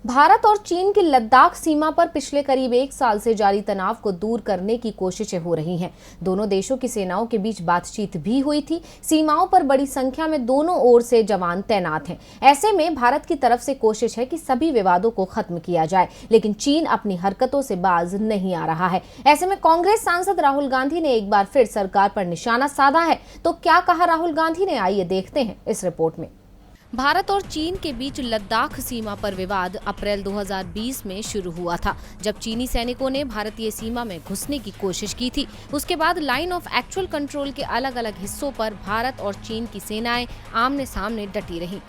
भारत और चीन की लद्दाख सीमा पर पिछले करीब 1 साल से जारी तनाव को दूर करने की कोशिशें हो रही हैं। दोनों देशों की सेनाओं के बीच बातचीत भी हुई थी। सीमाओं पर बड़ी संख्या में दोनों ओर से जवान तैनात हैं। ऐसे में भारत की तरफ से कोशिश है कि सभी विवादों को खत्म किया जाए, लेकिन चीन अपनी हरकतों से बाज नहीं आ रहा है। ऐसे में कांग्रेस सांसद राहुल गांधी ने एक बार फिर सरकार पर निशाना साधा है। तो क्या कहा राहुल गांधी ने, आइए देखते हैं इस रिपोर्ट में। भारत और चीन के बीच लद्दाख सीमा पर विवाद अप्रैल 2020 में शुरू हुआ था, जब चीनी सैनिकों ने भारतीय सीमा में घुसने की कोशिश की थी। उसके बाद लाइन ऑफ एक्चुअल कंट्रोल के अलग अलग हिस्सों पर भारत और चीन की सेनाएं आमने सामने डटी रहीं।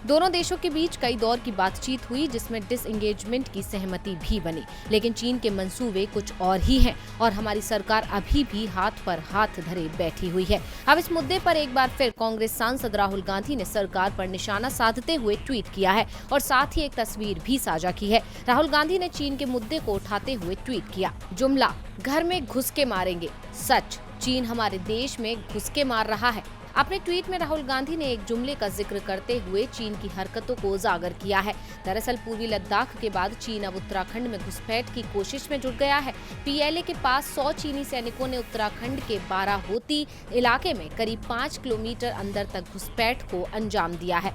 दोनों देशों के बीच कई दौर की बातचीत हुई, जिसमें डिसएंगेजमेंट की सहमति भी बनी, लेकिन चीन के मंसूबे कुछ और ही हैं और हमारी सरकार अभी भी हाथ पर हाथ धरे बैठी हुई है। अब इस मुद्दे पर एक बार फिर कांग्रेस सांसद राहुल गांधी ने सरकार पर निशाना साधते हुए ट्वीट किया है और साथ ही एक तस्वीर भी साझा की है। राहुल गांधी ने चीन के मुद्दे को उठाते हुए ट्वीट किया, जुमला घर में घुस के मारेंगे, सच चीन हमारे देश में घुस के मार रहा है। अपने ट्वीट में राहुल गांधी ने एक जुमले का जिक्र करते हुए चीन की हरकतों को उजागर किया है। दरअसल पूर्वी लद्दाख के बाद चीन अब उत्तराखंड में घुसपैठ की कोशिश में जुट गया है। पीएलए के पास 100 चीनी सैनिकों ने उत्तराखंड के बाराहोती इलाके में करीब 5 किलोमीटर अंदर तक घुसपैठ को अंजाम दिया है।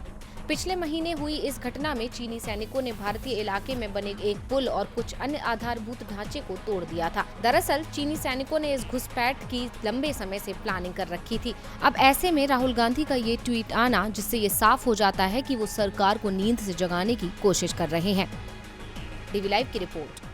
पिछले महीने हुई इस घटना में चीनी सैनिकों ने भारतीय इलाके में बने एक पुल और कुछ अन्य आधारभूत ढांचे को तोड़ दिया था। दरअसल चीनी सैनिकों ने इस घुसपैठ की लंबे समय से प्लानिंग कर रखी थी। अब ऐसे में राहुल गांधी का ये ट्वीट आना, जिससे ये साफ हो जाता है कि वो सरकार को नींद से जगाने की कोशिश कर रहे हैं। डीवी लाइव की रिपोर्ट।